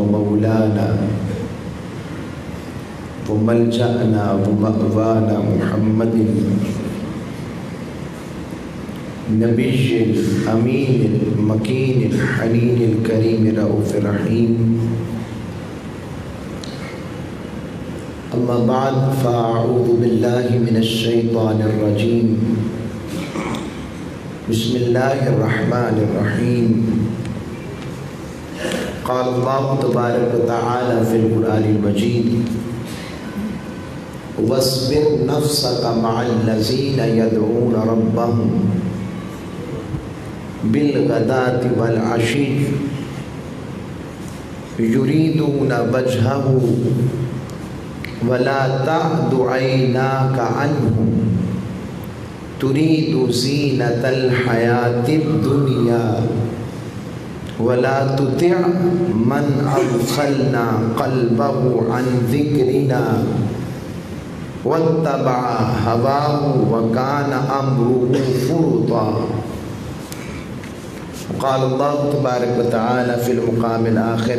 ومولانا وملجأنا ومأوانا محمد نبی الامین المکین الحنین الکریم رؤوف الرحیم اما بعد فاعوذ باللہ من الشیطان الرجیم بسم اللہ الرحمن الرحیم قال اللہ تبارک وتعالی فی القرآن المجید واصبر نفسك مع الذين يدعون ربهم بالغداة والعشي يريدون وجهه ولا تعد عيناك عنهم تريد زينة الحياة الدنيا ولا تطع من أغفلنا قلبه عن ذكرنا واتبع هواه وكان أمره فرطا قال الله تبارك وتعالى في المقام الآخر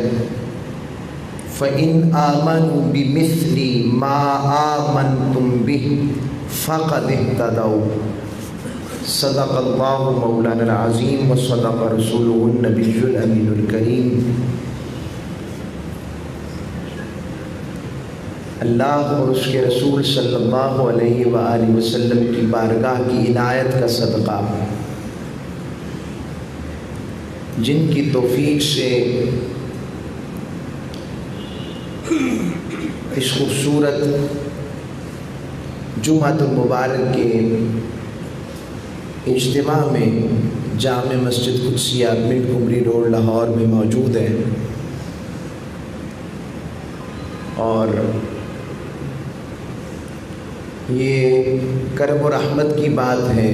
فإن آمنوا بمثل ما آمنتم به فقد اهتدوا صدق الله مولانا العظيم وصدق رسوله النبي الأمين الكريم اللہ اور اس کے رسول صلی اللہ علیہ وآلہ وسلم کی بارگاہ کی عنایت کا صدقہ جن کی توفیق سے اس خوبصورت جمعۃ المبارک کے اجتماع میں جامع مسجد قدسیہ مل کمری روڈ لاہور میں موجود ہے اور یہ کرم و رحمت کی بات ہے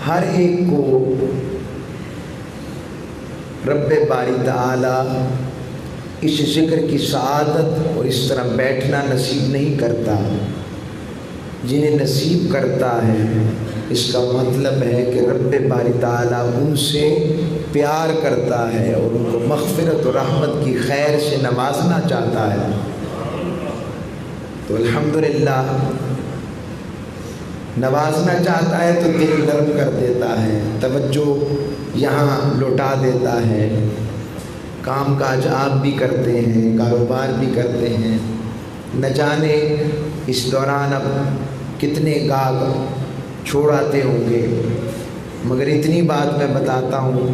ہر ایک کو رب باری تعالی اس ذکر کی سعادت اور اس طرح بیٹھنا نصیب نہیں کرتا جنہیں نصیب کرتا ہے اس کا مطلب ہے کہ رب باری تعالی ان سے پیار کرتا ہے اور ان کو مغفرت و رحمت کی خیر سے نوازنا چاہتا ہے تو الحمدللہ نوازنا چاہتا ہے تو دل نرم کر دیتا ہے توجہ یہاں لوٹا دیتا ہے کام کاج آپ بھی کرتے ہیں کاروبار بھی کرتے ہیں نہ جانے اس دوران اب کتنے گاہک چھوڑ آتے ہوں گے مگر اتنی بات میں بتاتا ہوں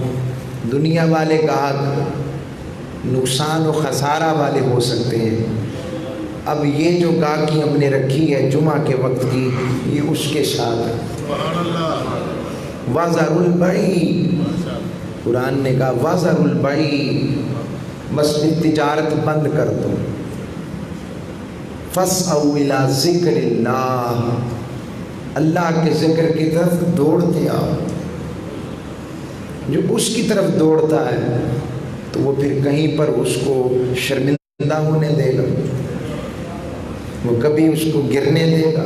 دنیا والے گاہک نقصان و خسارہ والے ہو سکتے ہیں اب یہ جو گاہکی ہم نے رکھی ہے جمعہ کے وقت کی یہ اس کے ساتھ ہے وَذَرُ الْبَيْعَ قرآن نے کہا وَذَرُ الْبَيْعَ بس تجارت بند کر دو فَاسْعَوْا إِلَىٰ ذِكْرِ اللَّهِ اللہ کے ذکر کی طرف دوڑتے آؤ جو اس کی طرف دوڑتا ہے تو وہ پھر کہیں پر اس کو شرمندہ ہونے دے گا وہ کبھی اس کو گرنے دے گا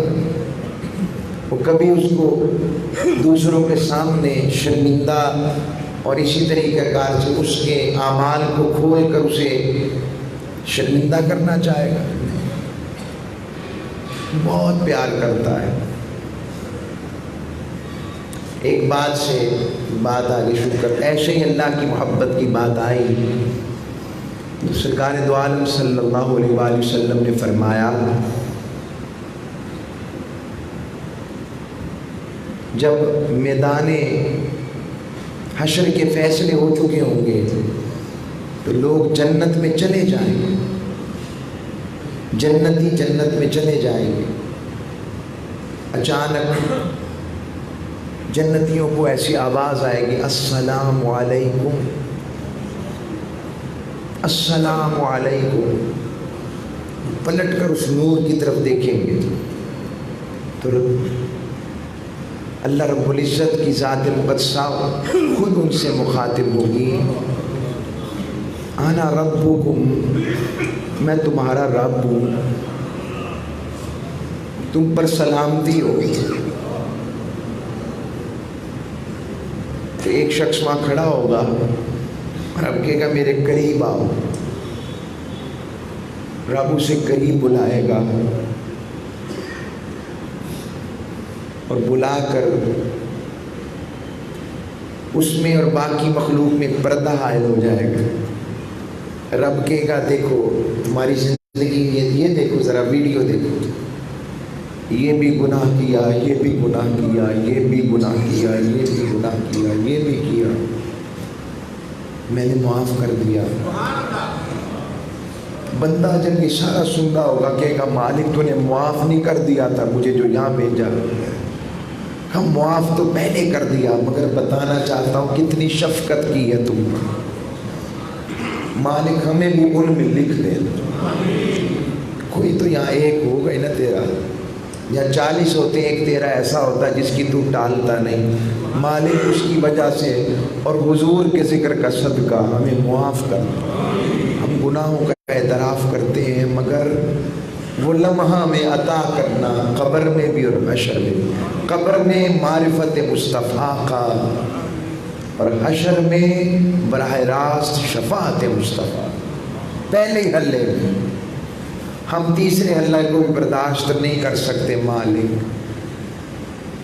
وہ کبھی اس کو دوسروں کے سامنے شرمندہ اور اسی طریقہ کار سے اس کے اعمال کو کھول کر اسے شرمندہ کرنا چاہے گا بہت پیار کرتا ہے ایک بات سے بات آگے شروع کر ایسے ہی اللہ کی محبت کی بات آئی تو سرکار دو عالم صلی اللہ علیہ وآلہ وسلم نے فرمایا جب میدان حشر کے فیصلے ہو چکے ہوں گے تو لوگ جنت میں چلے جائیں گے جنتی جنت میں چلے جائیں گے اچانک جنتیوں کو ایسی آواز آئے گی السلام علیکم السلام علیکم پلٹ کر اس نور کی طرف دیکھیں گے تو اللہ رب العزت کی ذات مقدسہ خود ان سے مخاطب ہوگی انا ربکم میں تمہارا رب ہوں تم پر سلامتی ہو تو ایک شخص وہاں کھڑا ہوگا رب کہے گا میرے قریب آؤ، رب اسے قریب بلائے گا اور بلا کر اس میں اور باقی مخلوق میں پردہ حائل ہو جائے گا۔ رب کہے گا دیکھو تمہاری زندگی یہ دیکھو، ذرا ویڈیو دیکھو، یہ بھی گناہ کیا، یہ بھی گناہ کیا، یہ بھی گناہ کیا، یہ بھی گناہ کیا، یہ بھی کیا، میں نے معاف کر دیا۔ بندہ جب یہ سارا سننا ہوگا کہے گا مالک تو نے معاف نہیں کر دیا تھا مجھے جو یہاں بھیجا، ہم معاف تو پہلے کر دیا، مگر بتانا چاہتا ہوں کتنی شفقت کی ہے تم نے۔ مالک ہمیں بھی ان میں لکھ دے، کوئی تو یہاں ایک ہوگا ہی نا تیرا، یا 40 ہوتے ایک تیرا ایسا ہوتا جس کی تو ٹالتا نہیں۔ مالک اس کی وجہ سے اور حضور کے ذکر کا صدقہ ہمیں معاف کر۔ ہم گناہوں کا اعتراف کرتے ہیں مگر وہ لمحہ میں عطا کرنا، قبر میں بھی اور حشر میں بھی، قبر میں معرفت مصطفیٰ کا اور حشر میں براہ راست شفاعت مصطفیٰ، پہلے ہی حلے میں۔ ہم تیسرے حلے کو بھی برداشت نہیں کر سکتے مالک،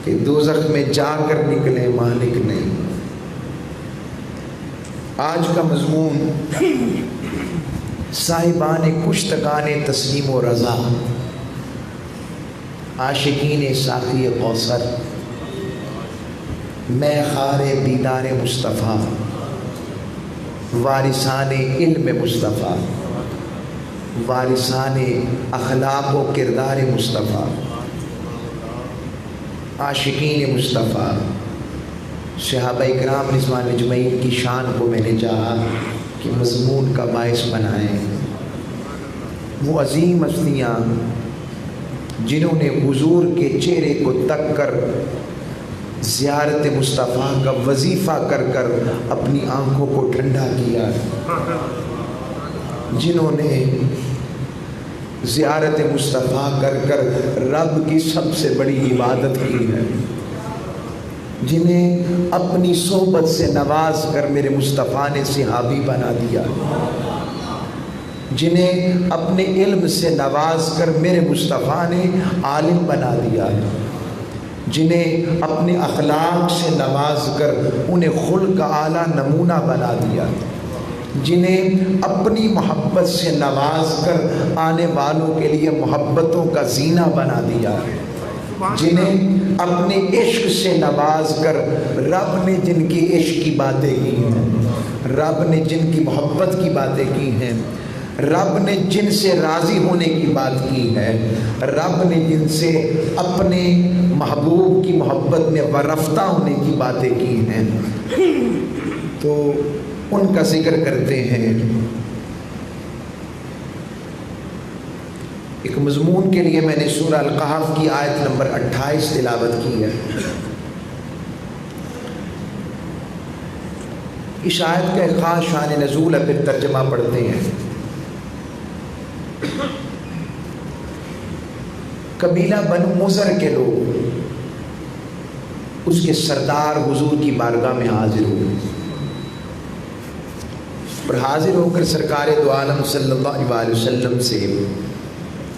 کہ دوزخ میں جا کر نکلے، مالک نہیں۔ آج کا مضمون صاحبان کشتگان تسلیم و رضا، عاشقین ساقی کوثر، میں خار دیدار مصطفیٰ، وارثان علم مصطفیٰ، وارثان اخلاق و کردار مصطفیٰ، عاشقین مصطفیٰ، صحابہ اکرام رضوان اجمعین کی شان کو میں نے چاہا کہ مضمون کا باعث بنائیں۔ وہ عظیم ہستیاں جنہوں نے حضور کے چہرے کو تک کر زیارت مصطفیٰ کا وظیفہ کر کر اپنی آنکھوں کو ٹھنڈا کیا، جنہوں نے زیارت مصطفیٰ کر کر رب کی سب سے بڑی عبادت کی ہے، جنہیں اپنی صحبت سے نواز کر میرے مصطفیٰ نے صحابی بنا دیا، جنہیں اپنے علم سے نواز کر میرے مصطفیٰ نے عالم بنا دیا ہے، جنہیں اپنے اخلاق سے نواز کر انہیں خلق اعلیٰ نمونہ بنا دیا، جنہیں اپنی محبت سے نواز کر آنے والوں کے لیے محبتوں کا زینہ بنا دیا، جنہیں اپنے عشق سے نواز کر رب نے جن کی عشق کی باتیں کی ہیں، رب نے جن کی محبت کی باتیں کی ہیں، رب نے جن سے راضی ہونے کی بات کی ہے، رب نے جن سے اپنے محبوب کی محبت میں ورفتہ ہونے کی باتیں کی ہیں، تو ان کا ذکر کرتے ہیں۔ ایک مضمون کے لیے میں نے سورہ القحف کی آیت نمبر 28 تلاوت کی ہے۔ اس آیت کا ایک خاص شان نزول ہے، پھر ترجمہ پڑھتے ہیں۔ قبیلہ بنو مضر کے لوگ اس کے سردار حضور کی بارگاہ میں حاضر ہوئے، اور حاضر ہو کر سرکار دو عالم صلی اللہ علیہ وسلم سے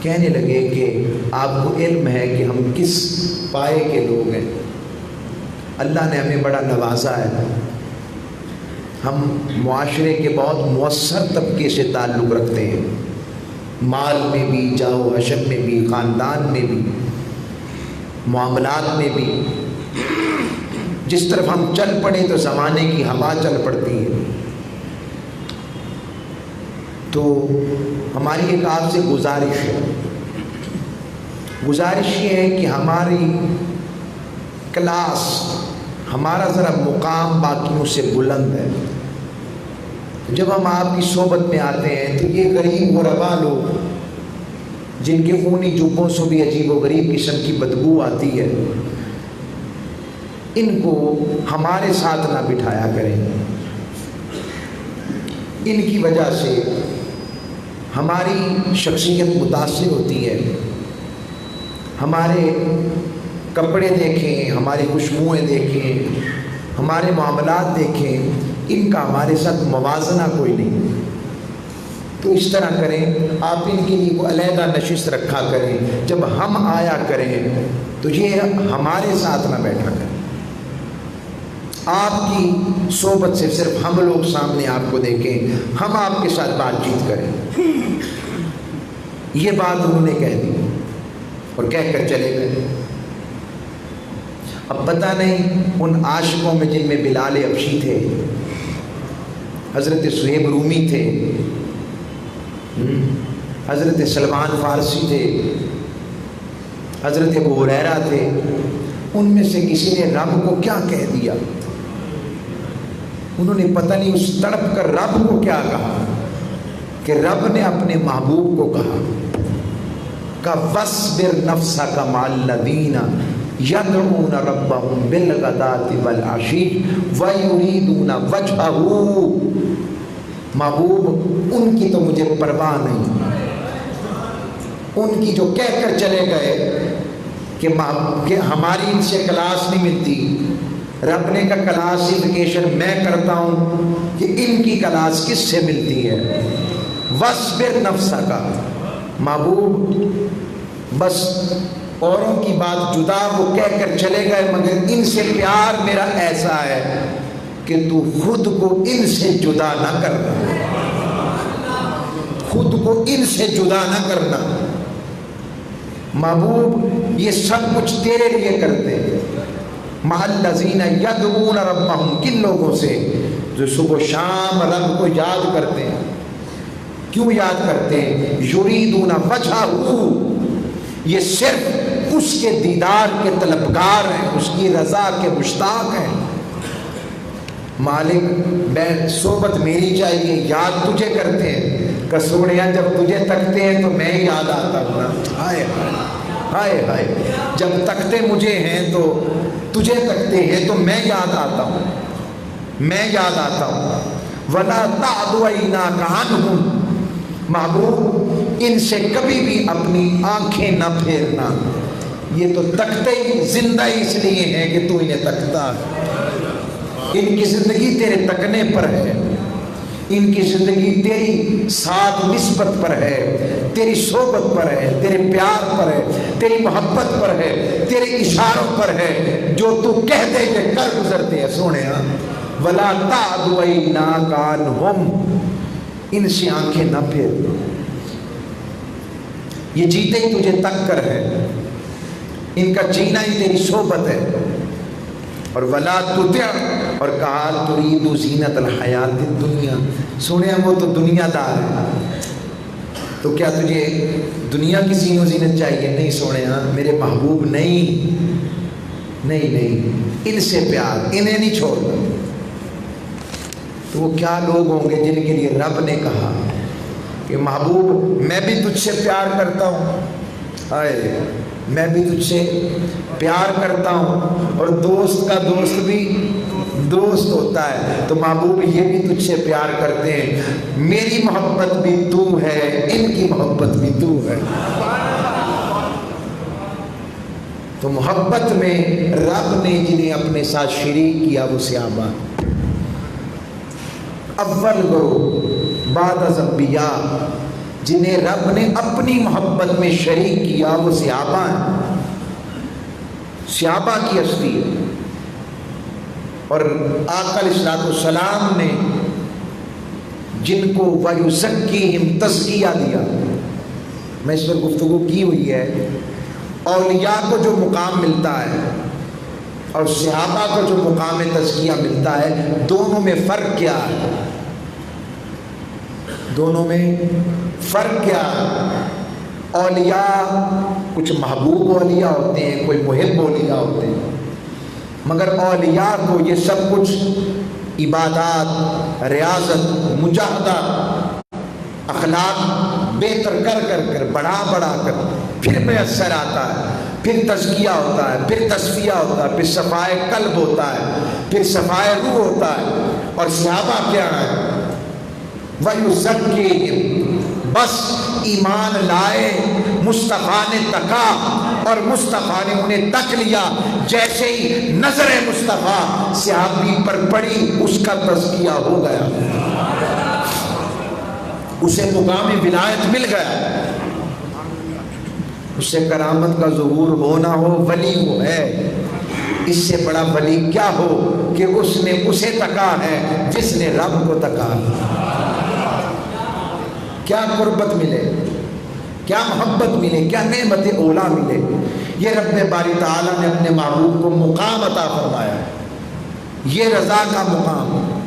کہنے لگے کہ آپ کو علم ہے کہ ہم کس پائے کے لوگ ہیں، اللہ نے ہمیں بڑا نوازا ہے، ہم معاشرے کے بہت مؤثر طبقے سے تعلق رکھتے ہیں، مال میں بھی، جاہ و حشر میں بھی، خاندان میں بھی، معاملات میں بھی، جس طرف ہم چل پڑیں تو زمانے کی ہوا چل پڑتی ہے۔ تو ہماری ایک آپ سے گزارش یہ ہے کہ ہماری کلاس، ہمارا ذرا مقام باقیوں سے بلند ہے۔ جب ہم آپ کی صحبت میں آتے ہیں تو یہ غریب غربا لوگ جن کے خونی جبوں سے بھی عجیب و غریب قسم کی بدبو آتی ہے، ان کو ہمارے ساتھ نہ بٹھایا کریں، ان کی وجہ سے ہماری شخصیت متاثر ہوتی ہے۔ ہمارے کپڑے دیکھیں، ہماری خوشبوئیں دیکھیں، ہمارے معاملات دیکھیں، ان کا ہمارے ساتھ موازنہ کوئی نہیں۔ تو اس طرح کریں، آپ ان کے لیے کوئی علیحدہ نشست رکھا کریں، جب ہم آیا کریں تو یہ ہمارے ساتھ نہ بیٹھا کریں، آپ کی صحبت سے صرف ہم لوگ سامنے آپ کو دیکھیں، ہم آپ کے ساتھ بات چیت کریں۔ یہ بات انہوں نے کہہ دی اور کہہ کر چلے گئے۔ اب پتہ نہیں ان عاشقوں میں جن میں بلال حبشی تھے، حضرت صہیب رومی تھے، حضرت سلمان فارسی تھے، حضرت ابو ہریرہ تھے، ان میں سے کسی نے رب کو کیا کہہ دیا، انہوں نے پتہ نہیں اس تڑپ کر رب کو کیا کہا کہ رب نے اپنے محبوب کو کہا کہ وَاصْبِرْ نَفْسَكَ مَعَ الَّذِينَ يَدْعُونَ رَبَّهُمْ بِالْغَدَاةِ وَالْعَشِيِّ وَيُرِيدُونَ وَجْهَهُ۔ محبوب ان کی تو مجھے پرواہ نہیں، ان کی جو کہہ کر چلے گئے کہ ہماری ان سے کلاس نہیں ملتی، رب نے کا کلاسیفیکیشن میں کرتا ہوں کہ ان کی کلاس کس سے ملتی ہے۔ وَاصْبِرْ نَفْسَكَ، محبوب بس اوروں کی بات جدا، وہ کہہ کر چلے گئے، مگر ان سے پیار میرا ایسا ہے کہ تو خود کو ان سے جدا نہ کرنا، خود کو ان سے جدا نہ کرنا۔ محبوب یہ سب کچھ تیرے لیے کرتے ہیں۔ مع الذین یدعون ربہم، کن لوگوں سے؟ جو صبح و شام رب کو یاد کرتے ہیں۔ کیوں یاد کرتے ہیں؟ یریدون وجہہ، یہ صرف اس کے دیدار کے طلبگار ہیں، اس کی رضا کے مشتاق ہیں۔ مالک صحبت میری چاہیے، یاد تجھے کرتے ہیں، کسوڑیاں جب تجھے تکتے ہیں تو میں یاد آتا ہوں نا، ہائے ہائے ہائے، جب تکتے مجھے ہیں تو تجھے تکتے ہیں تو میں یاد آتا ہوں، میں یاد آتا ہوں۔ وَلَا تَعْدُ عَيْنَاكَ عَنْهُمْ، محبوب ان سے کبھی بھی اپنی آنکھیں نہ پھیرنا، یہ تو تکتے ہی زندہ اس لیے ہیں کہ تو انہیں تکتا ہے، ان کی زندگی تیرے تکنے پر ہے، ان کی زندگی تیری ساتھ نسبت پر ہے، تیری صحبت پر ہے، تیرے پیار پر ہے، تیری محبت پر ہے، تیرے اشاروں پر ہے، جو تو کہہ دے کہ کر گزرتے ہیں۔ سونے وَلَا تَعْدُ عَيْنَاكَ عَنْهُمْ، ان سے آنکھیں نہ پھیر، یہ جیتے ہی تجھے تک کر ہے، ان کا جینا ہی تیری صحبت ہے۔ اور وَلَا تُطِعْ، اور کہا تُرِيدُ زِینَةَ الْحَیَاةِ الدُّنْیَا، سنیا وہ تو دنیا دار ہے، تو کیا تجھے دنیا کی زین و زینت چاہیے؟ نہیں سونے، میرے محبوب نہیں نہیں نہیں، ان سے پیار، انہیں نہیں چھوڑنا۔ تو وہ کیا لوگ ہوں گے جن کے لیے رب نے کہا کہ محبوب میں بھی تجھ سے پیار کرتا ہوں، ہائے میں بھی تجھ سے پیار کرتا ہوں، اور دوست کا دوست بھی دوست ہوتا ہے، تو محبوب یہ بھی تجھ سے پیار کرتے ہیں، میری محبت بھی تو ہے، ان کی محبت بھی تو ہے۔ تو محبت میں رب نے جنہیں اپنے ساتھ شریک کیا وہ صحابہ، اول گروہ بعد از انبیاء جنہیں رب نے اپنی محبت میں شریک کیا وہ صحابہ ہیں، صحابہ کی ہستی ہے۔ اور آقا علیہ السلام نے جن کو وَيُزَكِّيهِمْ تزکیہ دیا، میں اس پر گفتگو کی ہوئی ہے، اولیاء کو جو مقام ملتا ہے اور صحابہ کو جو مقام تزکیہ ملتا ہے، دونوں میں فرق کیا ہے؟ دونوں میں فرق کیا ہے؟ اولیاء کچھ محبوب اولیاء ہوتے ہیں، کوئی محب اولیاء ہوتے ہیں، مگر اولیاء کو یہ سب کچھ عبادات، ریاضت، مجاہدہ، اخلاق بہتر کر کر بڑھا کر پھر میسر آتا ہے، پھر تزکیہ ہوتا ہے، پھر تصفیہ ہوتا ہے، پھر صفائے قلب ہوتا ہے، پھر صفائے روح ہوتا ہے۔ اور صحابہ کیا ہے؟ وَيُزَكِّيهِمْ، بس ایمان لائے، مصطفیٰ نے تکا، اور مصطفیٰ نے انہیں تک لیا۔ جیسے ہی نظر مصطفیٰ صحابی پر پڑی اس کا تزکیہ ہو گیا، اسے مقام ولایت مل گیا۔ اس سے کرامت کا ظہور ہونا ہو، ولی وہ ہے۔ اس سے بڑا ولی کیا ہو کہ اس نے اسے تکا ہے جس نے رب کو تکا۔ کیا قربت ملے، کیا محبت ملے، کیا نعمت اولا ملے۔ یہ رب باری تعالیٰ نے اپنے محبوب کو مقام عطا فرمایا، یہ رضا کا مقام،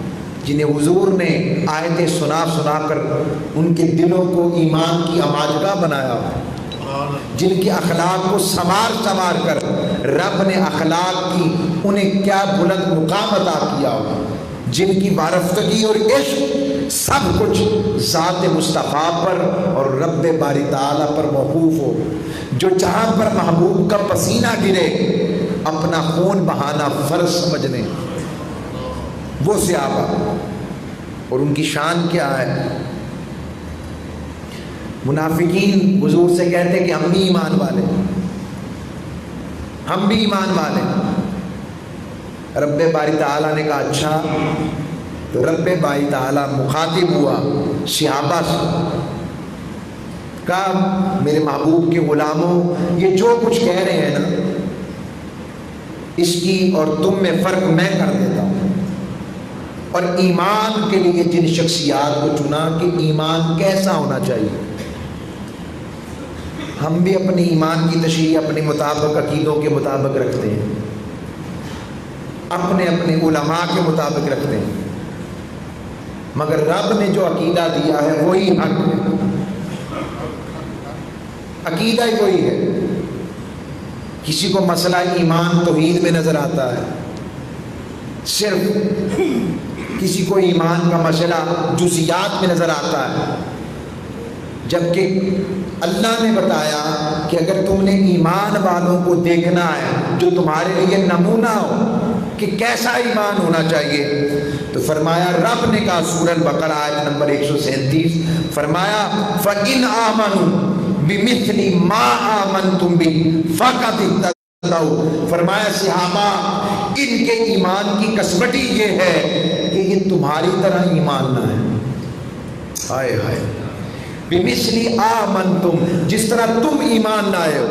جنہیں حضور نے آیتیں سنا سنا کر ان کے دلوں کو ایمان کی اماجگاہ بنایا، جن کے اخلاق کو سنوار سنوار کر رب نے اخلاق کی انہیں کیا بلند مقام عطا کیا ہو، جن کی وارفتگی اور عشق سب کچھ ذات مصطفیٰ پر اور رب باری تعالیٰ پر موقوف ہو۔ جو جہاں پر محبوب کا پسینہ گرے اپنا خون بہانا فرض سمجھنے، وہ صحابہ، اور ان کی شان کیا ہے۔ منافقین حضور سے کہتے کہ ہم بھی ایمان والے، ہم بھی ایمان والے۔ رب باری تعالیٰ نے کہا اچھا، تو رب باری تعالیٰ مخاطب ہوا صحابہ سے، کہا میرے محبوب کے غلاموں، یہ جو کچھ کہہ رہے ہیں نا، اس کی اور تم میں فرق میں کر دیتا ہوں۔ اور ایمان کے لیے جن شخصیات کو چنا کہ ایمان کیسا ہونا چاہیے، ہم بھی اپنی ایمان کی تشریح اپنے مطابق عقیدوں کے مطابق رکھتے ہیں، اپنے اپنے علماء کے مطابق رکھتے ہیں، مگر رب نے جو عقیدہ دیا ہے وہی حق ہے، عقیدہ ہی وہی ہے۔ کسی کو مسئلہ ایمان توحید میں نظر آتا ہے، صرف کسی کو ایمان کا مسئلہ جزیات میں نظر آتا ہے، جبکہ اللہ نے بتایا کہ اگر تم نے ایمان والوں کو دیکھنا ہے جو تمہارے لیے نمونہ ہو کہ کیسا ایمان ہونا چاہیے، تو فرمایا، رب نے کہا سورہ البقرہ آیت نمبر 137، فرمایا فَإِنْ آمَنُوا بِمِثْلِ مَا آمَنْتُمْ بِهِ فَقَدِ اهْتَدَوْا۔ فرمایا صحابہ، ان کے ایمان کی کسوٹی یہ ہے کہ یہ تمہاری طرح ایمان نہ ہے۔ ہائے ہائے، بِمِثْلِ آمَنْتُمْ، جس طرح تم ایمان لائے ہو،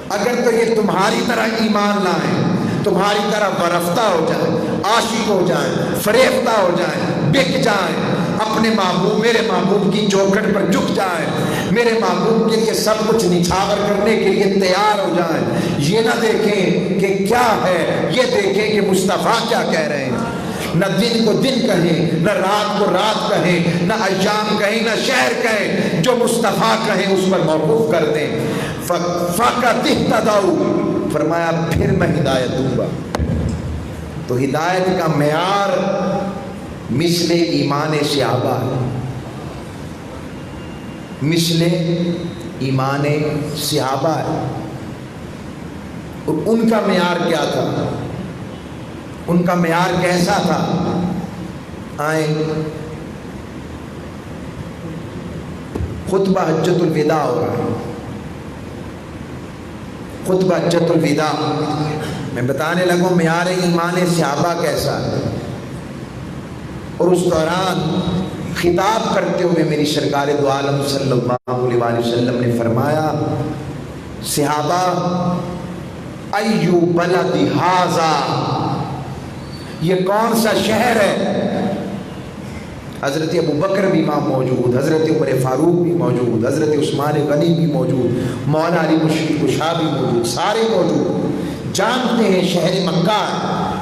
اگر تو یہ تمہاری طرح ایمان لائیں، تمہاری طرح برفتہ ہو جائیں، عاشق ہو جائیں، فریفتہ ہو جائیں، بک جائیں، اپنے محبوب، میرے محبوب کی چوکھٹ پر جھک جائیں، میرے محبوب کے لیے سب کچھ نچھاور کرنے کے لیے تیار ہو جائیں، یہ نہ دیکھیں کہ کیا ہے، یہ دیکھیں کہ مصطفیٰ کیا کہہ رہے ہیں۔ نہ دن کو دن کہیں، نہ رات کو رات کہیں، نہ ایام کہیں، نہ شہر کہیں، جو مصطفیٰ کہیں اس پر موقوف کر دیں۔ فَقَدِ اهْتَدَوْا، فرمایا پھر میں ہدایت دوں گا۔ تو ہدایت کا معیار مثل ایمان صحابہ ہے، مثل ایمان صحابہ ہے۔ اور ان کا معیار کیا تھا، ان کا معیار کیسا تھا؟ آئیں، خطبہ حجت الوداع ہو رہا ہے، خطبہ حجت الوداع میں بتانے لگوں معیار ایمان صحابہ کیسا ہے۔ اور اس دوران خطاب کرتے ہوئے میری سرکار دو عالم صلی اللہ علیہ وآلہ وسلم نے فرمایا، صحابہ، ایو بلد ھذا، یہ کون سا شہر ہے؟ حضرت ابوبکر بھی وہاں موجود، حضرت عمر فاروق بھی موجود، حضرت عثمان غنی بھی موجود، مولا علی مشکل کشا بھی موجود، سارے موجود، جانتے ہیں شہر مکہ،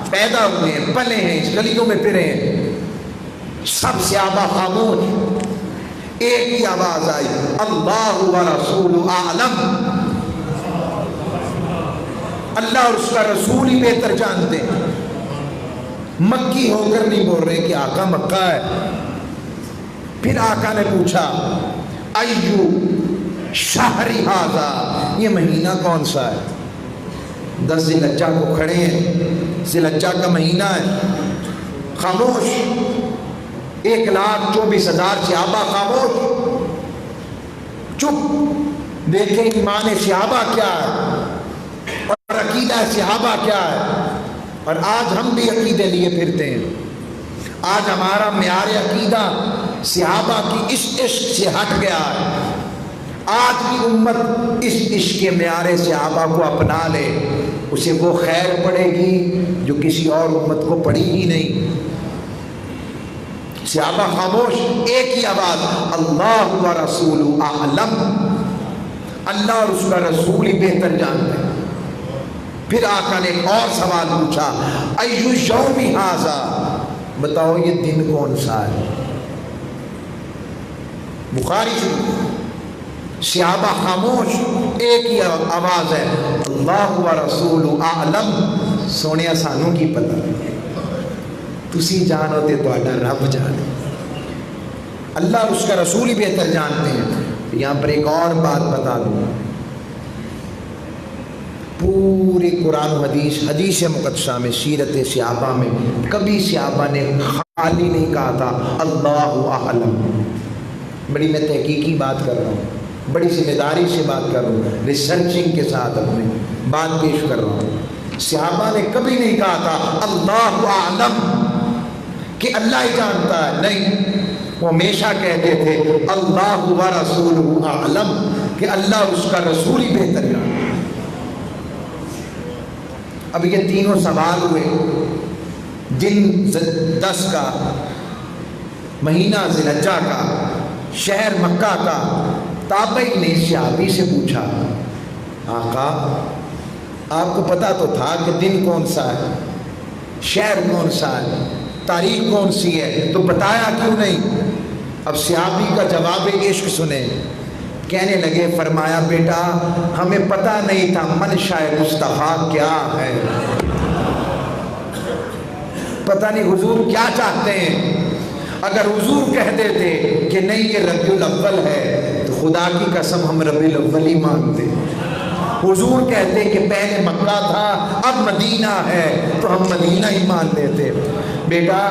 پیدا ہوئے ہیں، پلے ہیں، اس گلیوں میں پھرے ہیں۔ سب صحابہ خاموش، ایک ہی آواز آئی، اللہ ورسول اعلم، اللہ اور اس کا رسول ہی بہتر جانتے ہیں۔ مکی ہو کر نہیں بول رہے کہ آقا مکہ ہے۔ پھر آقا نے پوچھا، ایو شہر ھذا، یہ مہینہ کون سا ہے؟ 10 ذی الحجہ کو کھڑے ہیں، ذی الحجہ کا مہینہ ہے۔ خاموش، 1,24,000 صحابہ خاموش، چپ۔ دیکھیں ایمان صحابہ کیا ہے اور عقیدہ صحابہ کیا ہے، اور آج ہم بھی عقیدے لیے پھرتے ہیں۔ آج ہمارا معیار عقیدہ صحابہ کی اس عشق سے ہٹ گیا ہے۔ آج بھی امت اس عشق کے معیار صحابہ کو اپنا لے، اسے وہ خیر پڑے گی جو کسی اور امت کو پڑی ہی نہیں۔ صحابہ خاموش، ایک ہی آواز، اللہ و رسول اعلم، اللہ اور اس کا رسول ہی بہتر جانتے ہیں۔ پھر آقا نے ایک اور سوال پوچھا، ایو یوم ھذا، بتاؤ یہ دن کون سا ہے؟ بخاری شریف، صحابہ خاموش، ایک ہی آواز ہے، اللہ و رسول اعلم، سونے سانوں کی پتہ، تسی جانو تے تہاڈا رب جانے، اللہ اور اس کا رسول ہی بہتر جانتے ہیں۔ یہاں پر ایک اور بات بتا دوں، پوری قرآن و حدیث مقدسہ میں، سیرت صحابہ میں کبھی صحابہ نے خالی نہیں کہا تھا اللہ اعلم۔ بڑی میں تحقیقی بات کر رہا ہوں، بڑی ذمہ داری سے بات کر رہا ہوں، ریسرچنگ کے ساتھ اپنے بات پیش کر رہا ہوں۔ صحابہ نے کبھی نہیں کہا تھا اللہ اعلم کہ اللہ ہی جانتا ہے، نہیں، وہ ہمیشہ کہتے تھے اللہ و رسول اعلم، کہ اللہ اس کا رسول ہی بہتر جانتا ہے۔ اب یہ تینوں سوال ہوئے، دن 10 کا، مہینہ ذی الحجہ کا، شہر مکہ کا۔ تابعی نے صحابی سے پوچھا، آقا آپ کو پتا تو تھا کہ دن کون سا ہے، شہر کون سا ہے، تاریخ کون سی ہے، تو بتایا کیوں نہیں؟ اب صحابی کا جواب عشق سنیں، کہنے لگے، فرمایا بیٹا ہمیں پتہ نہیں تھا منشاء مصطفیٰ کیا ہے، پتہ نہیں حضور کیا چاہتے ہیں۔ اگر حضور کہہ دیتے کہ نہیں یہ ربیع الاول ہے تو خدا کی قسم ہم ربیع الاول ہی مانتے۔ حضور کہتے کہ پہلے مکہ تھا اب مدینہ ہے تو ہم مدینہ ہی مان لیتے۔ بیٹا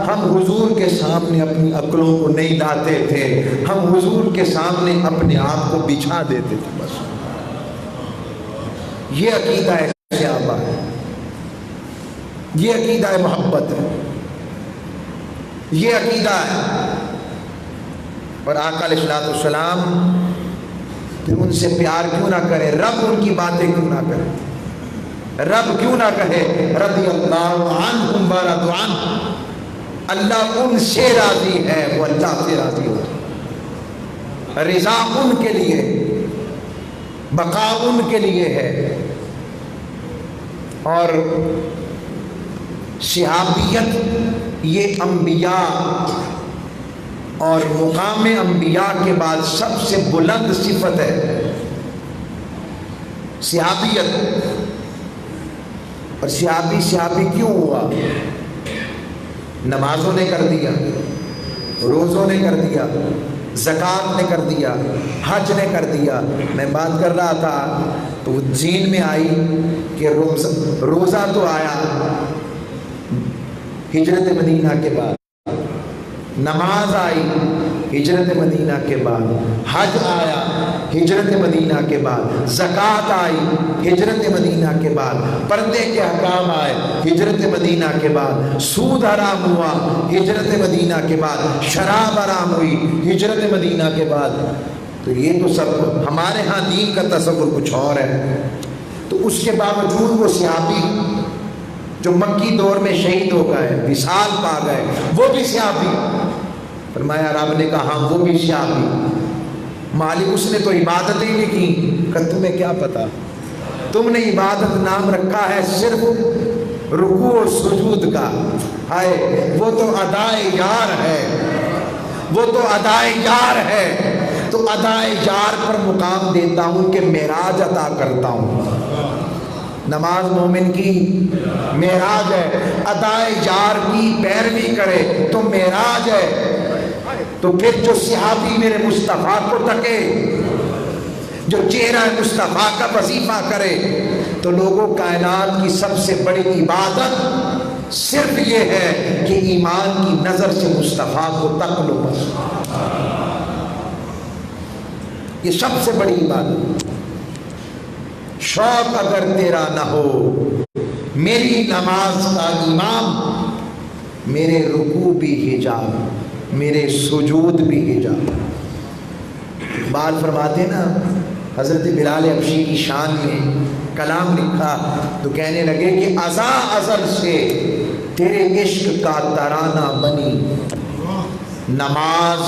ہم حضور کے سامنے اپنی عقلوں کو نہیں لاتے تھے، ہم حضور کے سامنے اپنے آپ کو بچھا دیتے تھے، بس۔ یہ عقیدہ ہے صحابہ ہے، یہ عقیدہ ہے محبت ہے، یہ عقیدہ ہے۔ اور آقا علیہ الصلوۃ والسلام پھر ان سے پیار کیوں نہ کرے، رب ان کی باتیں کیوں نہ کرے، رب کیوں نہ کہے رضی اللہ عنہم ورضوا عنہ، اللہ ان سے راضی ہے، وہ اللہ سے راضی ہو۔ رضا ان کے لیے، بقا ان کے لیے ہے۔ اور صحابیت یہ انبیاء اور مقام انبیاء کے بعد سب سے بلند صفت ہے، صحابیت۔ اور صحابی کیوں ہوا؟ نمازوں نے کر دیا، روزوں نے کر دیا، زکوٰۃ نے کر دیا، حج نے کر دیا۔ میں بات کر رہا تھا تو وہ ذہن میں آئی کہ روزہ تو آیا ہجرت مدینہ کے بعد، نماز آئی ہجرت مدینہ کے بعد، حج آیا ہجرت مدینہ کے بعد، زکوٰۃ آئی ہجرت مدینہ کے بعد، پردے کے احکام آئے ہجرت مدینہ کے بعد، سود حرام ہوا ہجرت مدینہ کے بعد، شراب حرام ہوئی ہجرت مدینہ کے بعد۔ تو یہ تو سب ہمارے ہاں دین کا تصور کچھ اور ہے۔ تو اس کے باوجود وہ صحابی جو مکی دور میں شہید ہو گئے، وصال پا گئے، وہ بھی صحابی۔ فرمایا رب نے کہا ہاں وہ بھی صحابی۔ مالک اس نے تو عبادت ہی نہیں کی، کہ تمہیں کیا پتا، تم نے عبادت نام رکھا ہے صرف رکوع و سجود کا، ہائے وہ تو ادائے یار ہے، وہ تو ادائے یار ہے۔ تو ادائے یار پر مقام دیتا ہوں کہ معراج عطا کرتا ہوں۔ نماز مومن کی معراج ہے، ادائے یار کی پیروی کرے تو معراج ہے۔ تو پھر جو صحابی میرے مصطفیٰ کو تکے، جو چہرہ مصطفیٰ کا وظیفہ کرے، تو لوگوں کائنات کی سب سے بڑی عبادت صرف یہ ہے کہ ایمان کی نظر سے مصطفیٰ کو تک لو، بس یہ سب سے بڑی عبادت. شوق اگر تیرا نہ ہو میری نماز کا امام، میرے رکوع بھی حجاب، میرے سجود بھی حجاب. اقبال فرماتے نا، حضرت بلال حبشی کی شان میں کلام لکھا تو کہنے لگے کہ ازاں ازل سے تیرے عشق کا ترانہ بنی، نماز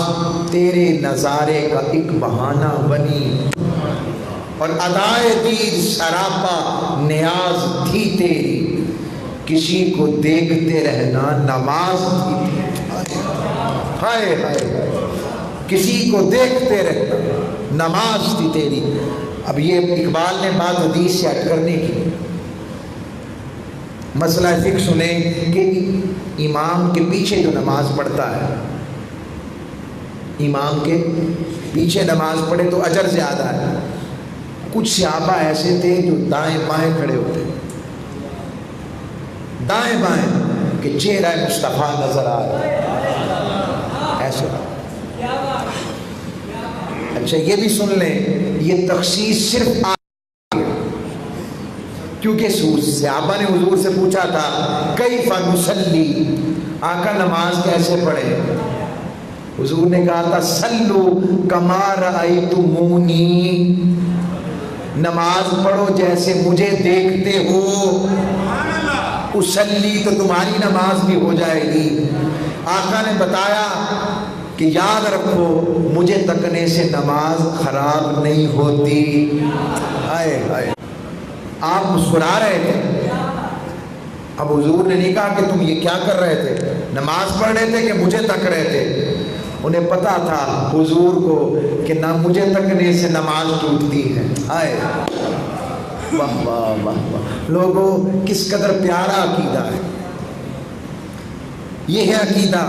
تیرے نظارے کا ایک بہانہ بنی، اور ادائے دید سراپا نیاز تھی تیری، کسی کو دیکھتے رہنا نماز تھی. ہائے ہائے، کسی کو دیکھتے رہنا نماز تھی تیری. اب یہ اقبال نے بات حدیث سے ہٹ کرنے کی. مسئلہ فقہ سنیں کہ امام کے پیچھے جو نماز پڑھتا ہے، امام کے پیچھے نماز پڑھے تو اجر زیادہ ہے. کچھ صحابہ ایسے تھے جو دائیں بائیں کھڑے ہوتے، دائیں بائیں کہ چہرہ مصطفیٰ نظر آ رہا ہے ایسے. اچھا یہ بھی سن لیں، یہ تخصیص صرف کیونکہ صحابہ نے حضور سے پوچھا تھا کیف نصلی، آقا نماز کیسے پڑھے؟ حضور نے کہا تھا سلو کما رأیتمونی، نماز پڑھو جیسے مجھے دیکھتے ہو. اسلی تو تمہاری نماز بھی ہو جائے گی. آقا نے بتایا کہ یاد رکھو مجھے تکنے سے نماز خراب نہیں ہوتی. ہائے ہائے، آپ مسکرا رہے تھے. اب حضور نے نہیں کہا کہ تم یہ کیا کر رہے تھے، نماز پڑھ رہے تھے کہ مجھے تک رہے تھے. انہیں پتا تھا حضور کو کہ نہ مجھے تکنے سے نماز ٹوٹتی ہے. ہائے واہ واہ واہ واہ، لوگوں کس قدر پیارا عقیدہ ہے. یہ ہے عقیدہ.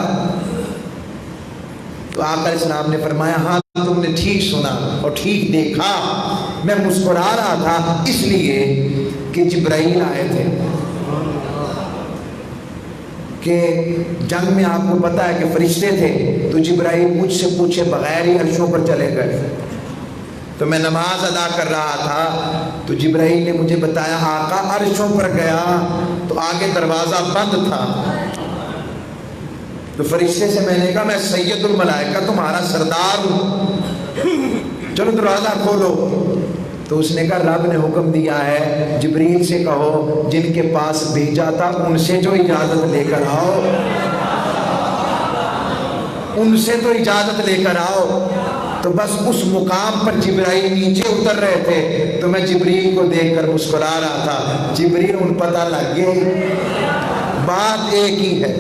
تو آقا علیہ السلام نے فرمایا ہاں تم نے ٹھیک سنا اور ٹھیک دیکھا، میں مسکرا رہا تھا اس لیے کہ جبرائیل آئے تھے. کہ جنگ میں آپ کو پتا ہے کہ فرشتے تھے تو جبرائیل مجھ سے پوچھے بغیر ہی عرشوں پر چلے گئے. تو میں نماز ادا کر رہا تھا تو جبرائیل نے مجھے بتایا آقا عرشوں پر گیا تو آگے دروازہ بند تھا. تو فرشتے سے میں نے کہا میں سید الملائکہ تمہارا سردار ہوں، چلو دروازہ کھولو. تو اس نے کہا رب نے حکم دیا ہے جبریل سے کہو جن کے پاس بھیجا تھا ان سے جو اجازت لے کر آؤ، ان سے تو اجازت لے کر آؤ. تو بس اس مقام پر جبرائیل نیچے اتر رہے تھے تو میں جبریل کو دیکھ کر مسکرا رہا تھا. جبریل ان پتہ لگ گئی بات ایک ہی ہے.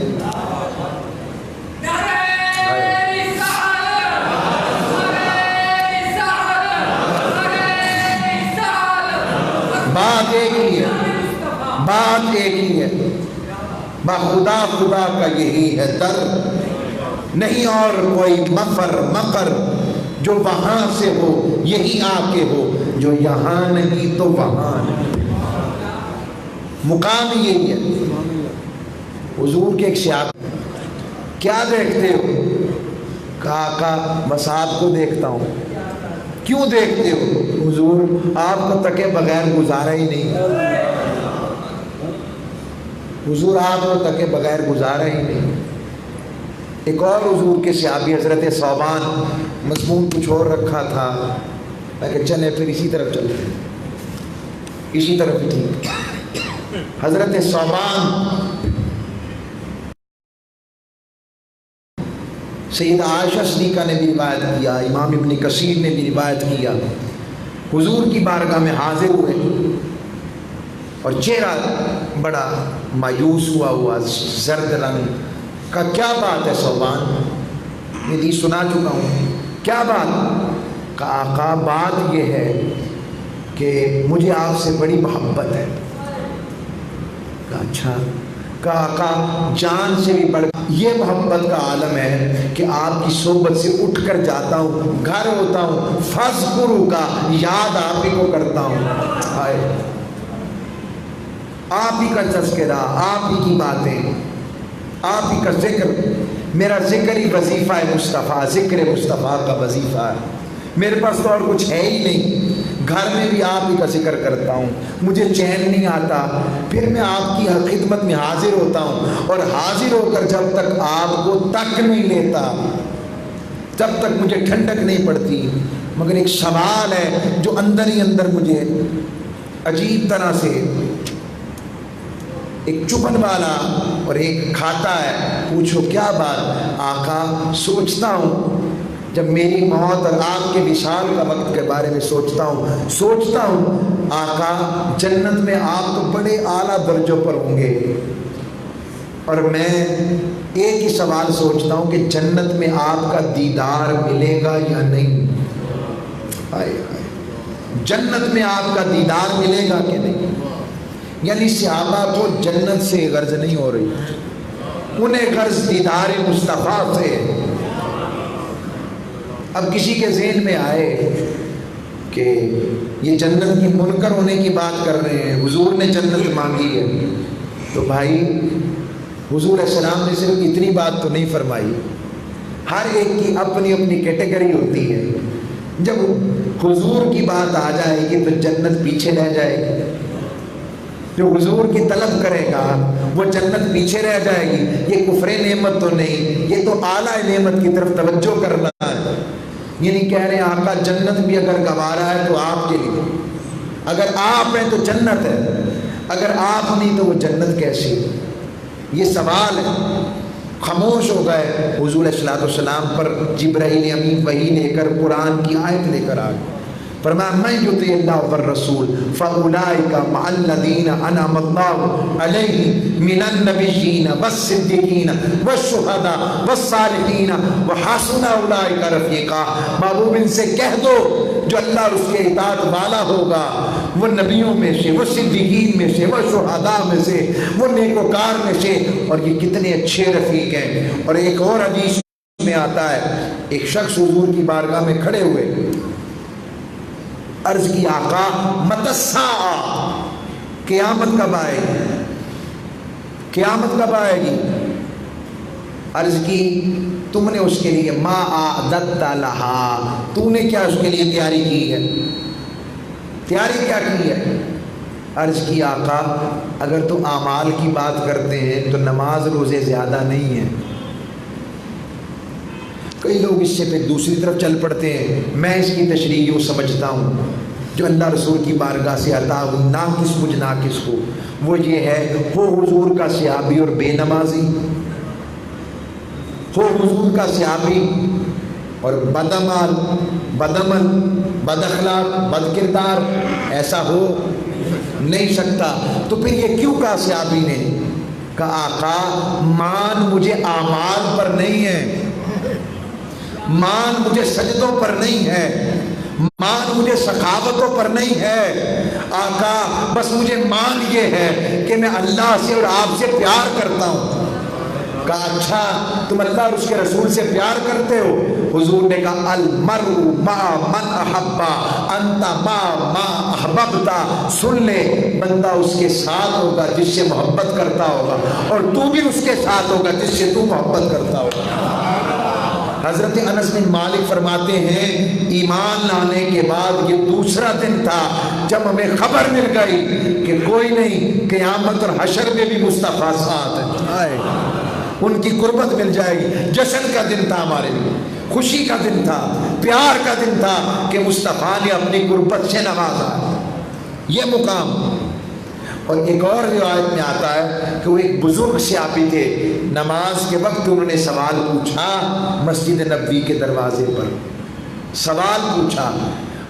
بات ایک ہی ہے، بات ایک ہی ہے. بخدا خدا کا یہی ہے در، نہیں اور کوئی مفر مقر، جو وہاں سے ہو یہی آ کے ہو، جو یہاں نہیں تو وہاں نہیں. مقام یہی ہے. حضور کے ایک شعر کیا دیکھتے ہو؟ کہا آقا بس آپ کو دیکھتا ہوں. کیوں دیکھتے ہو؟ حضور آپ کو تکے بغیر گزارا ہی نہیں. حضور آپ کو تکے بغیر گزارا ہی نہیں. ایک اور حضور کے صحابی حضرت ثوبان، مضمون کچھ اور رکھا تھا، میں کہ چلے پھر اسی طرف چلتے ہیں، اسی طرف ٹھیک. حضرت ثوبان سیدہ عائشہ صدیقہ نے بھی روایت کیا، امام ابن کثیر نے بھی روایت کیا. حضور کی بارگاہ میں حاضر ہوئے اور چہرہ بڑا مایوس ہوا زرد رنگ کا. کیا بات ہے ثوبان؟ میں سنا چکا ہوں. کیا بات؟ کہ آقا بات یہ ہے کہ مجھے آپ سے بڑی محبت ہے. کہا اچھا. کہا آقا جان سے بھی بڑھ یہ محبت کا عالم ہے کہ آپ کی صحبت سے اٹھ کر جاتا ہوں، گھر ہوتا ہوں، فذکروا کا یاد آپ ہی کو کرتا ہوں. ہائے آپ ہی کا تذکرہ، آپ ہی کی باتیں، آپ ہی کا ذکر. میرا ذکر ہی وظیفہ ہے مصطفیٰ، ذکر مصطفیٰ کا وظیفہ ہے. میرے پاس تو اور کچھ ہے ہی نہیں، گھر میں بھی آپ ہی کا ذکر کرتا ہوں، مجھے چین نہیں آتا، پھر میں آپ کی خدمت میں حاضر ہوتا ہوں، اور حاضر ہو کر جب تک آپ کو تک نہیں لیتا، جب تک مجھے ٹھنڈک نہیں پڑتی، مگر ایک سوال ہے جو اندر ہی اندر مجھے عجیب طرح سے ایک چبھن والا اور ایک کھاتا ہے، پوچھو کیا بات؟ آقا سوچتا ہوں جب میری موت اور آپ کے وصال کا وقت کے بارے میں سوچتا ہوں آقا جنت میں آپ تو بڑے اعلیٰ درجوں پر ہوں گے، اور میں ایک ہی سوال سوچتا ہوں کہ جنت میں آپ کا دیدار ملے گا یا نہیں؟ جنت میں آپ کا دیدار ملے گا کہ نہیں؟ یعنی صحابہ کو جنت سے غرض نہیں ہو رہی، انہیں غرض دیدار مصطفیٰ سے۔ اب کسی کے ذہن میں آئے کہ یہ جنت کی منکر ہونے کی بات کر رہے ہیں، حضور نے جنت مانگی ہے، تو بھائی حضور علیہ السلام نے صرف اتنی بات تو نہیں فرمائی، ہر ایک کی اپنی اپنی کیٹیگری ہوتی ہے۔ جب حضور کی بات آ جائے گی تو جنت پیچھے رہ جائے گی، جو حضور کی طلب کرے گا وہ جنت پیچھے رہ جائے گی۔ یہ کفر نعمت تو نہیں، یہ تو اعلیٰ نعمت کی طرف توجہ کرنا ہے۔ یہ نہیں کہہ رہے ہیں آقا جنت بھی اگر گوارا ہے تو آپ کے لیے، اگر آپ ہیں تو جنت ہے، اگر آپ نہیں تو وہ جنت کیسی؟ یہ سوال ہے۔ خاموش ہو گئے۔ حضور علیہ السلام پر جبرائیل امین وحی لے کر قرآن کی آیت لے کر آ گئے، فرمایا من یطع اللہ والرسول فاولئک مع الذین انعم اللہ علیہم من النبیین والصدیقین والشہداء والصالحین وحسن اولئک رفیقا۔ محبوب ان سے کہہ دو جو اللہ اور اس کے اطاعت والا ہوگا وہ نبیوں میں سے، وہ صدیقین میں سے، وہ شہداء میں سے، وہ نیکوکار میں سے، اور یہ کتنے اچھے رفیق ہیں۔ اور ایک اور حدیث میں آتا ہے ایک شخص حضور کی بارگاہ میں کھڑے ہوئے، عرض کی آقا متی الساعہ، قیامت کب آئے گی؟ قیامت کب آئے گی؟ عرض کی تم نے اس کے لیے ما اعددت لہا، تو نے کیا اس کے لیے تیاری کی ہے؟ تیاری کیا کی ہے؟ عرض کی آقا اگر تو اعمال کی بات کرتے ہیں تو نماز روزے زیادہ نہیں ہیں۔ کئی لوگ اس سے پھر دوسری طرف چل پڑتے ہیں، میں اس کی تشریح یوں سمجھتا ہوں جو اللہ رسول کی بارگاہ سے عطا ہوئی ناقص مجھ ناقص کو، وہ یہ ہے ہو حضور کا صحابی اور بے نمازی، ہو حضور کا صحابی اور بدعمل، بدعمل، بد اخلاق، بد کردار، ایسا ہو نہیں سکتا۔ تو پھر یہ کیوں کہا صحابی نے؟ کہا آقا مان مجھے اعمال پر نہیں ہے، مان مجھے سجدوں پر نہیں ہے، مان مجھے سخاوتوں پر نہیں ہے، آقا بس مجھے مان یہ ہے کہ میں اللہ سے اور آپ سے پیار کرتا ہوں۔ کہا اچھا تم اللہ اور اس کے رسول سے پیار کرتے ہو؟ حضور نے کہا المرء مع من احب انت مع ما احببت، سن لے بندہ اس کے ساتھ ہوگا جس سے محبت کرتا ہوگا، اور تو بھی اس کے ساتھ ہوگا جس سے تو محبت کرتا ہوگا۔ حضرت انس بن مالک فرماتے ہیں ایمان لانے کے بعد یہ دوسرا دن تھا جب ہمیں خبر مل گئی کہ کوئی نہیں، قیامت اور حشر میں بھی مصطفیٰ ساتھ ہے، ان کی قربت مل جائے گی۔ جشن کا دن تھا ہمارے لیے، خوشی کا دن تھا، پیار کا دن تھا کہ مصطفیٰ نے اپنی قربت سے نوازا، یہ مقام۔ اور ایک اور روایت میں آتا ہے کہ وہ ایک بزرگ صحابی تھے، نماز کے وقت انہوں نے سوال پوچھا مسجد نبوی کے دروازے پر، سوال پوچھا،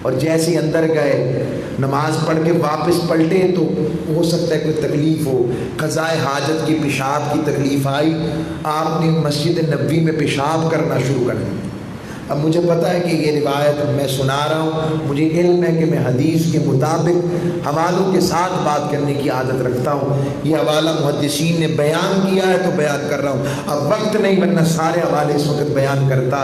اور جیسے اندر گئے نماز پڑھ کے واپس پلٹے تو ہو سکتا ہے کوئی تکلیف ہو، قضائے حاجت کی پیشاب کی تکلیف آئی، آپ نے مسجد نبوی میں پیشاب کرنا شروع کر دیا۔ اب مجھے پتہ ہے کہ یہ روایت میں سنا رہا ہوں، مجھے علم ہے کہ میں حدیث کے مطابق حوالوں کے ساتھ بات کرنے کی عادت رکھتا ہوں، یہ حوالہ محدثین نے بیان کیا ہے تو بیان کر رہا ہوں، اب وقت نہیں ورنہ سارے حوالے اس وقت بیان کرتا،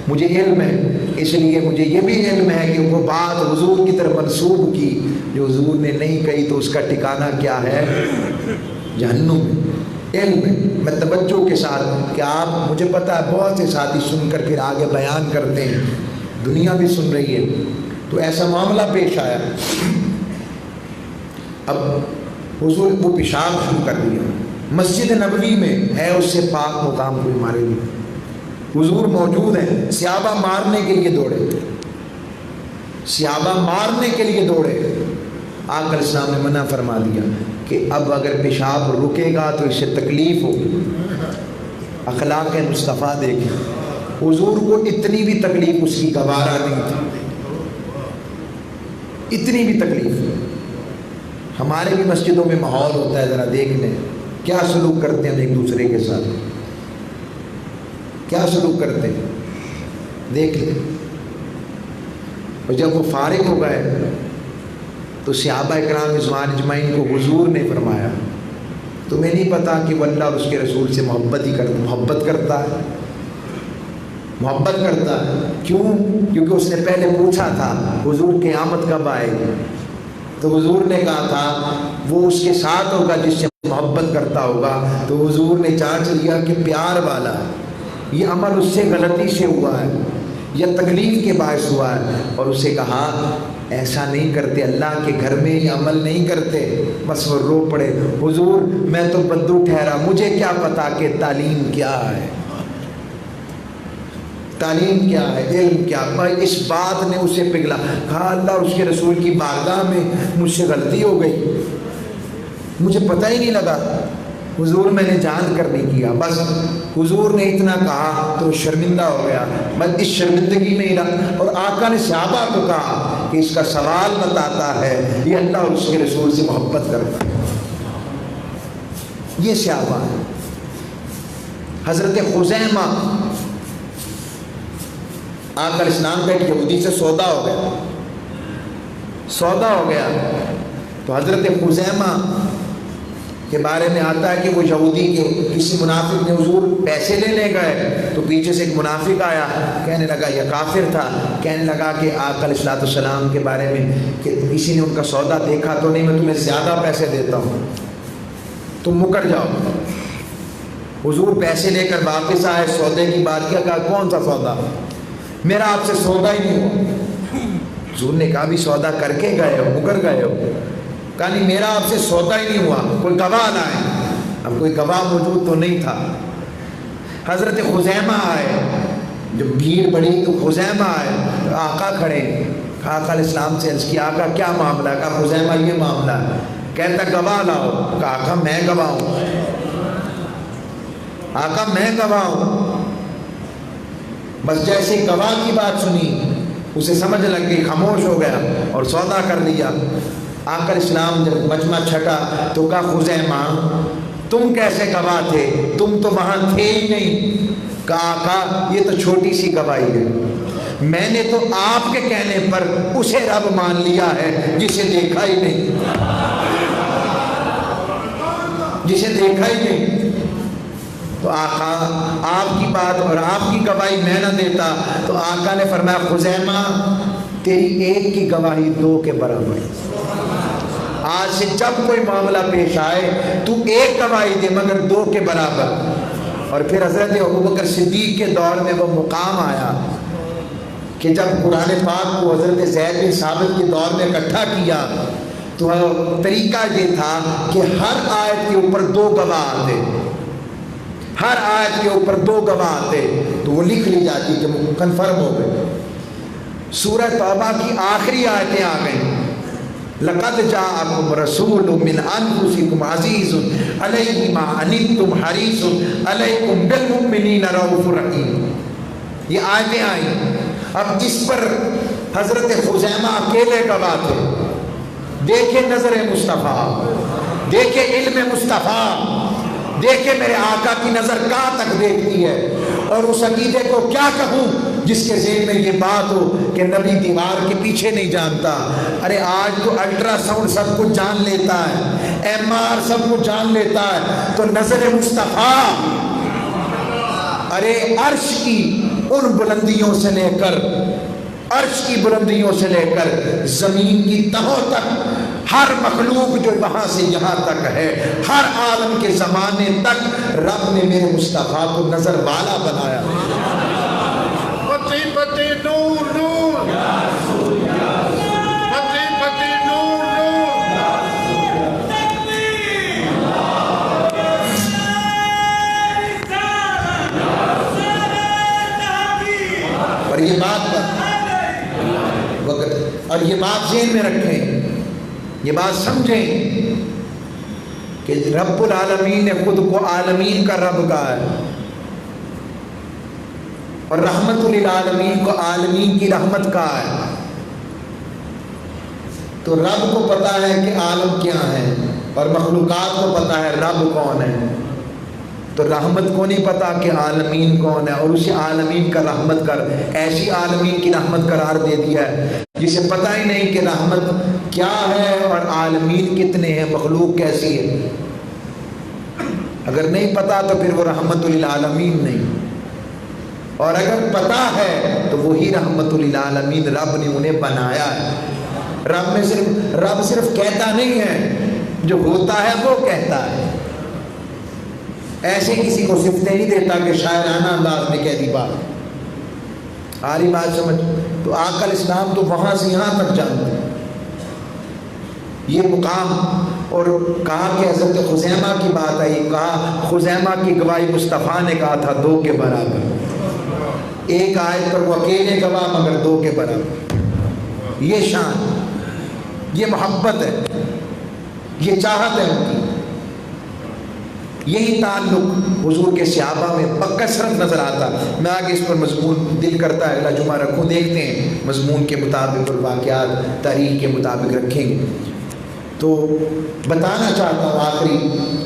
مجھے علم ہے، اس لیے مجھے یہ بھی علم ہے کہ وہ بات حضور کی طرف منسوب کی جو حضور نے نہیں کہی تو اس کا ٹھکانہ کیا ہے؟ جہنم۔ علم ہے، میں توجہ کے ساتھ کہ آپ، مجھے پتہ ہے بہت سے ساتھی سن کر پھر آگے بیان کرتے ہیں، دنیا بھی سن رہی ہے. تو ایسا معاملہ پیش آیا. اب حضور وہ پیشاب شروع کر دیا. مسجد نبوی میں ہے اس سے پاک مقام کوئی ہمارے لیے. حضور موجود ہیں, صحابہ مارنے کے لیے دوڑے, صحابہ مارنے کے لیے دوڑے. آقا علیہ السلام نے منع فرما دیا کہ اب اگر پیشاب رکے گا تو اس سے تکلیف ہوگی. اخلاق مصطفیٰ دیکھیں, حضور کو اتنی بھی تکلیف اس کی گوارا نہیں تھی, اتنی بھی تکلیف. ہمارے بھی مسجدوں میں ماحول ہوتا ہے, ذرا دیکھ لیں کیا سلوک کرتے ہیں ہم ایک دوسرے کے ساتھ, کیا سلوک کرتے ہیں, دیکھ لیں. اور جب وہ فارغ ہو گئے تو صحابہ اکرام رضوان اجمعین کو حضور نے فرمایا, تمہیں نہیں پتا کہ وہ اللہ اور اس کے رسول سے محبت کرتا ہے, محبت کرتا ہے. کیوں؟ کیونکہ اس نے پہلے پوچھا تھا حضور قیامت کب آئے گی, تو حضور نے کہا تھا وہ اس کے ساتھ ہوگا جس سے محبت کرتا ہوگا. تو حضور نے چانچ لیا کہ پیار والا ہے, یہ عمل اس سے غلطی سے ہوا ہے یا تکلیف کے باعث ہوا ہے. اور اسے کہا ایسا نہیں کرتے, اللہ کے گھر میں یہ عمل نہیں کرتے. بس وہ رو پڑے, حضور میں تو بدو ٹھہرا, مجھے کیا پتا کہ تعلیم کیا ہے, تعلیم کیا ہے, علم کیا. اس بات نے اسے پگھلا. کہا اللہ اور اس کے رسول کی بارگاہ میں مجھ سے غلطی ہو گئی, مجھے پتہ ہی نہیں لگا حضور, میں نے جان کر نہیں کیا. بس حضور نے اتنا کہا تو شرمندہ ہو گیا, بس اس شرمندگی میں ہی رہا. اور آقا نے صحابہ کو کہا کہ اس کا سوال بتاتا ہے یہ اللہ اور اس کے رسول سے محبت کرتا ہے. یہ صحابہ ہے. حضرت خزیمہ, آقا علیہ السلام کا ایک یہودی سے سودا ہو گیا, سودا ہو گیا. تو حضرت خزیمہ کے بارے میں آتا ہے کہ وہ یہودی کے کسی منافق نے حضور پیسے لینے گئے تو پیچھے سے ایک منافق آیا, کہنے لگا یہ کافر تھا, کہنے لگا کہ آقا علیہ السلام کے بارے میں کہ کسی نے ان کا سودا دیکھا تو نہیں, میں تمہیں زیادہ پیسے دیتا ہوں, تم مکر جاؤ. حضور پیسے لے کر واپس آئے, سودے کی بات کیا, کہا کون سا سودا, میرا آپ سے سودا ہی نہیں ہوا. حضور نے کہا بھی سودا کر کے گئے ہو, مکر گئے ہو. کہا نہیں میرا آپ سے سودا ہی نہیں ہوا, کوئی گواہ لائے. اب کوئی گواہ موجود تو نہیں تھا. حضرت خزیمہ آئے, جب بھیڑ بڑھی تو خزیمہ آئے, آقا کھڑے. آقا علیہ السلام سے عرض کیا آقا کیا معاملہ ہے, کہا خزیمہ یہ معاملہ ہے. کہتا گواہ لاؤ. کہا آقا میں گواہ ہوں, آقا میں گواہ ہوں. بس جیسے گواہ کی بات سنی اسے سمجھ لگ گئی, خاموش ہو گیا اور سودا کر لیا. آقا علیہ السلام جب مجمع چھٹا تو کہا خزیمہ تم کیسے گواہ تھے, تم تو وہاں تھے ہی نہیں. کہا آقا یہ تو چھوٹی سی گواہی ہے, میں نے تو آپ کے کہنے پر اسے رب مان لیا ہے جسے دیکھا ہی نہیں, جسے دیکھا ہی نہیں. تو آقا آپ کی بات اور آپ کی گواہی میں نہ دیتا. تو آقا نے فرمایا خزیمہ تیری ایک کی گواہی دو کے برابر. آج سے جب کوئی معاملہ پیش آئے تو ایک گواہی دے مگر دو کے برابر. اور پھر حضرت ابوبکر صدیق کے دور میں وہ مقام آیا کہ جب قرآن پاک کو حضرت زید بن ثابت کے دور میں اکٹھا کیا تو طریقہ یہ تھا کہ ہر آیت کے اوپر دو گواہ آتے, ہر آیت کے اوپر دو گواہ آتے تو وہ لکھ لی جاتی کہ کنفرم ہو گئے. سورہ توبہ کی آخری آیتیں آ گئیں, لقد جاءکم رسول من انفسکم عزیز علیہ ما عنتم حریص علیکم بالمؤمنین رؤوف رحیم. یہ آیتیں آئیں. اب اس پر حضرت خزیمہ اکیلے گواہ تھے. دیکھیں نظر مصطفیٰ, دیکھیں علم مصطفیٰ, دیکھیں میرے آقا کی نظر کہاں تک دیکھتی ہے. اور اس عقیدے کو کیا کہوں جس کے ذہن میں یہ بات ہو کہ نبی دیوار کے پیچھے نہیں جانتا. ارے آج تو الٹرا ساؤنڈ سب کچھ جان لیتا ہے, ایم آر سب کچھ جان لیتا ہے, تو نظر مصطفیٰ ارے عرش کی ان بلندیوں سے لے کر, عرش کی بلندیوں سے لے کر زمین کی تہوں تک ہر مخلوق جو وہاں سے یہاں تک ہے, ہر عالم کے زمانے تک رب نے میرے مصطفیٰ کو نظر والا بنایا. نور نور وقت اور یہ بات ذہن میں رکھیں، یہ بات سمجھیں کہ رب العالمین نے خود کو عالمین کا رب کہا ہے، اور رحمت للعالمین کو عالمین کی رحمت کہا ہے۔ تو رب کو پتا ہے کہ عالم کیا ہے، اور مخلوقات کو پتا ہے رب کون ہے، تو رحمت کو نہیں پتا کہ عالمین کون ہے، اور اسے عالمین کا رحمت کر ایسی عالمین کی رحمت قرار دے دیا ہے جسے پتہ ہی نہیں کہ رحمت کیا ہے اور عالمین کتنے ہیں، مخلوق کیسی ہے۔ اگر نہیں پتا تو پھر وہ رحمت للعالمین نہیں، اور اگر پتا ہے تو وہی رحمت للعالمین رب نے انہیں بنایا ہے۔ رب صرف کہتا نہیں ہے، جو ہوتا ہے وہ کہتا ہے، ایسے کسی کو صفتیں نہیں دیتا کہ شاعرانہ انداز میں کہہ دی بات۔ آ رہی بات سمجھ؟ تو آقا الاسلام تو وہاں سے یہاں تک جانتے ہیں یہ مقام، اور کہا کہ حضرت خزیمہ کی بات آئی، کہا خزیمہ کی گواہی مصطفیٰ نے کہا تھا 2 کے برابر، ایک آیت پر وہ اکیلے گواہ مگر 2 کے برابر۔ یہ شان، یہ محبت ہے، یہ چاہت ہے ان کی۔ یہی تعلق حضور کے صحابہ میں بکثرت نظر آتا۔ میں آگے اس پر مضمون دل کرتا ہے اگلا جمعہ رکھوں، دیکھتے ہیں مضمون کے مطابق اور واقعات تاریخ کے مطابق رکھیں گے۔ تو بتانا چاہتا ہوں آخری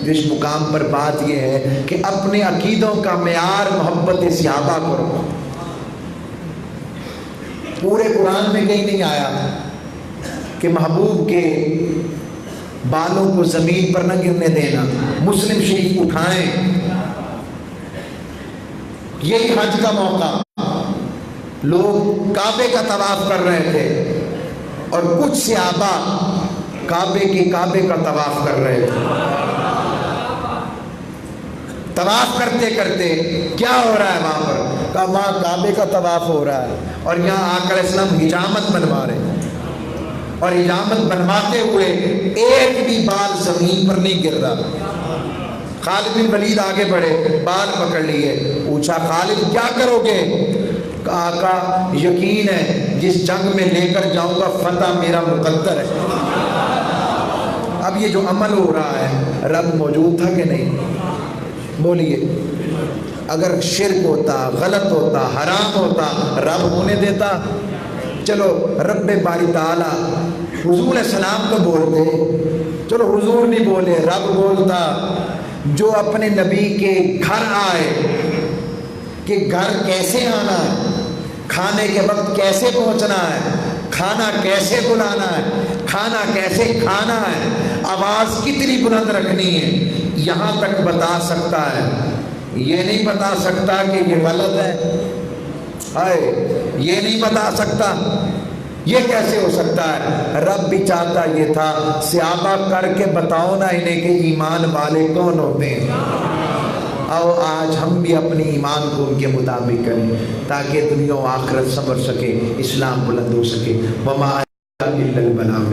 جو اس مقام پر بات یہ ہے کہ اپنے عقیدوں کا معیار محبت صحابہ کو رکھو۔ پورے قرآن میں کہیں نہیں آیا کہ محبوب کے بالوں کو زمین پر نہ گرنے دینا۔ مسلم شریف اٹھائیں، یہی حج کا موقع، لوگ کعبے کا طواف کر رہے تھے اور کچھ صحابہ کعبے کا طواف کر رہے تھے۔ طواف کرتے کرتے کیا ہو رہا ہے وہاں پر؟ کہا وہاں کعبے کا طواف ہو رہا ہے اور یہاں آقا علیہ السلام حجامت بنوا رہے ہیں، اور حجامت بنواتے ہوئے ایک بھی بال زمین پر نہیں گر رہا۔ خالد بن ولید آگے بڑھے، بال پکڑ لیے، پوچھا خالد کیا کرو گے؟ کہا آقا یقین ہے جس جنگ میں لے کر جاؤں گا فتح میرا مقدر ہے۔ اب یہ جو عمل ہو رہا ہے رب موجود تھا کہ نہیں؟ بولیے، اگر شرک ہوتا، غلط ہوتا، حرام ہوتا، رب ہونے دیتا؟ چلو رب باری تعالیٰ حضور علیہ السلام تو بولتے، چلو حضور نہیں بولے، رب بولتا، جو اپنے نبی کے گھر آئے کہ گھر کیسے آنا ہے، کھانے کے وقت کیسے پہنچنا ہے، کھانا کیسے بلانا ہے، کھانا کیسے کھانا ہے، آواز کتنی بلند رکھنی ہے، یہاں تک بتا سکتا ہے۔ یہ نہیں بتا سکتا کہ یہ غلط ہے، یہ نہیں بتا سکتا، یہ کیسے ہو سکتا ہے؟ رب بھی چاہتا یہ تھا صحابہ کر کے بتاؤ نا انہیں کہ ایمان والے کون ہوتے ہیں۔ آؤ آج ہم بھی اپنی ایمان کو ان کے مطابق کریں تاکہ دنیا و آخرت سنور سکے، اسلام بلند ہو سکے۔ وما الا البلاغ۔